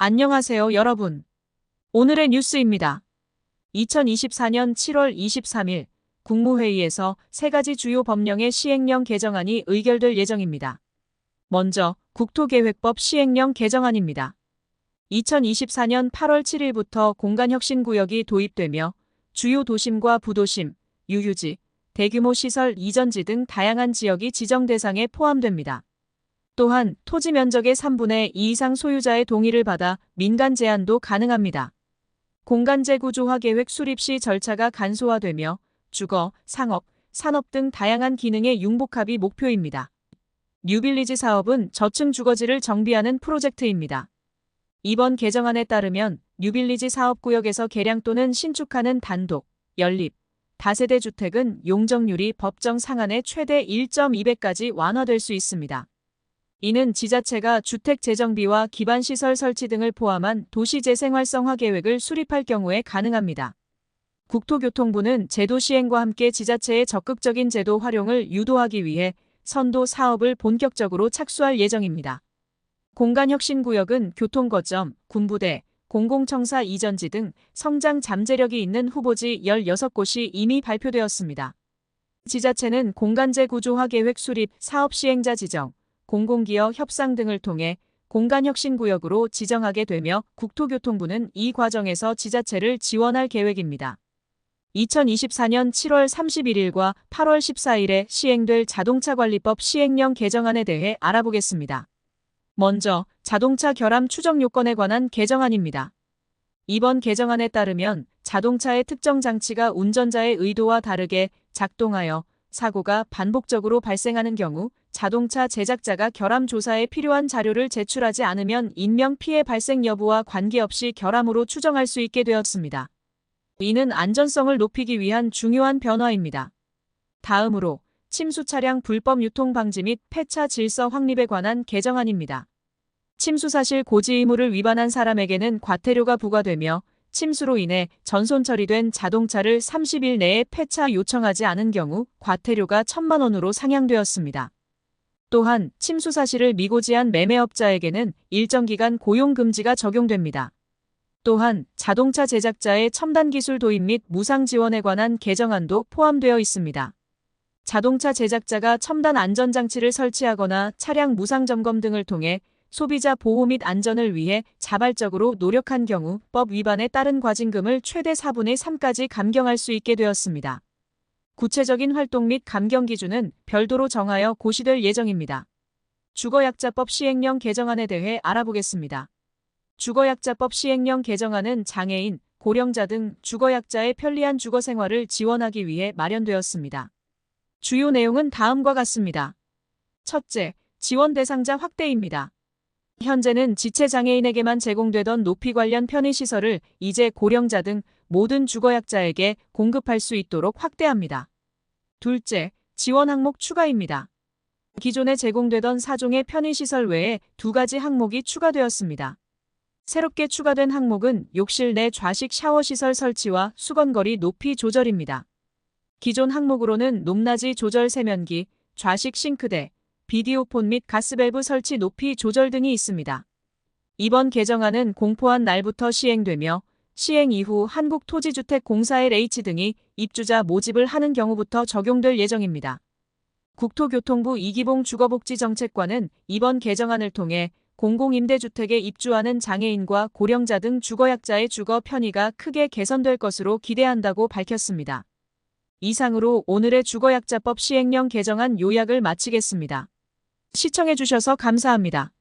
안녕하세요, 여러분. 오늘의 뉴스입니다. 2024년 7월 23일 국무회의에서 세 가지 주요 법령의 시행령 개정안이 의결될 예정입니다. 먼저 국토계획법 시행령 개정안입니다. 2024년 8월 7일부터 공간혁신구역이 도입되며 주요 도심과 부도심, 유휴지, 대규모 시설 이전지 등 다양한 지역이 지정 대상에 포함됩니다. 또한 토지 면적의 3분의 2 이상 소유자의 동의를 받아 민간 제한도 가능합니다. 공간재구조화 계획 수립 시 절차가 간소화되며 주거, 상업, 산업 등 다양한 기능의 융복합이 목표입니다. 뉴빌리지 사업은 저층 주거지를 정비하는 프로젝트입니다. 이번 개정안에 따르면 뉴빌리지 사업구역에서 개량 또는 신축하는 단독, 연립, 다세대 주택은 용적률이 법정 상한의 최대 1.2배까지 완화될 수 있습니다. 이는 지자체가 주택 재정비와 기반시설 설치 등을 포함한 도시재생활성화 계획을 수립할 경우에 가능합니다. 국토교통부는 제도 시행과 함께 지자체의 적극적인 제도 활용을 유도하기 위해 선도 사업을 본격적으로 착수할 예정입니다. 공간혁신구역은 교통거점, 군부대, 공공청사 이전지 등 성장 잠재력이 있는 후보지 16곳이 이미 발표되었습니다. 지자체는 공간재 구조화 계획 수립, 사업 시행자 지정, 공공기업 협상 등을 통해 공간혁신구역으로 지정하게 되며 국토교통부는 이 과정에서 지자체를 지원할 계획입니다. 2024년 7월 31일과 8월 14일에 시행될 자동차관리법 시행령 개정안에 대해 알아보겠습니다. 먼저 자동차 결함 추적 요건에 관한 개정안입니다. 이번 개정안에 따르면 자동차의 특정 장치가 운전자의 의도와 다르게 작동하여 사고가 반복적으로 발생하는 경우 자동차 제작자가 결함 조사에 필요한 자료를 제출하지 않으면 인명피해 발생 여부와 관계없이 결함으로 추정할 수 있게 되었습니다. 이는 안전성을 높이기 위한 중요한 변화입니다. 다음으로 침수 차량 불법 유통 방지 및 폐차 질서 확립에 관한 개정안입니다. 침수 사실 고지 의무를 위반한 사람에게는 과태료가 부과되며 침수로 인해 전손 처리된 자동차를 30일 내에 폐차 요청하지 않은 경우 과태료가 1,000만 원으로 상향되었습니다. 또한 침수 사실을 미고지한 매매업자에게는 일정 기간 고용 금지가 적용됩니다. 또한 자동차 제작자의 첨단 기술 도입 및 무상 지원에 관한 개정안도 포함되어 있습니다. 자동차 제작자가 첨단 안전장치를 설치하거나 차량 무상 점검 등을 통해 소비자 보호 및 안전을 위해 자발적으로 노력한 경우 법 위반에 따른 과징금을 최대 4분의 3까지 감경할 수 있게 되었습니다. 구체적인 활동 및 감경 기준은 별도로 정하여 고시될 예정입니다. 주거약자법 시행령 개정안에 대해 알아보겠습니다. 주거약자법 시행령 개정안은 장애인, 고령자 등 주거약자의 편리한 주거 생활을 지원하기 위해 마련되었습니다. 주요 내용은 다음과 같습니다. 첫째, 지원 대상자 확대입니다. 현재는 지체장애인에게만 제공되던 높이 관련 편의시설을 이제 고령자 등 모든 주거약자에게 공급할 수 있도록 확대합니다. 둘째, 지원 항목 추가입니다. 기존에 제공되던 4종의 편의시설 외에 2가지 항목이 추가되었습니다. 새롭게 추가된 항목은 욕실 내 좌식 샤워시설 설치와 수건거리 높이 조절입니다. 기존 항목으로는 높낮이 조절 세면기, 좌식 싱크대, 비디오폰 및 가스밸브 설치 높이 조절 등이 있습니다. 이번 개정안은 공포한 날부터 시행되며 시행 이후 한국토지주택공사 LH 등이 입주자 모집을 하는 경우부터 적용될 예정입니다. 국토교통부 이기봉 주거복지정책관은 이번 개정안을 통해 공공임대주택에 입주하는 장애인과 고령자 등 주거약자의 주거 편의가 크게 개선될 것으로 기대한다고 밝혔습니다. 이상으로 오늘의 주거약자법 시행령 개정안 요약을 마치겠습니다. 시청해주셔서 감사합니다.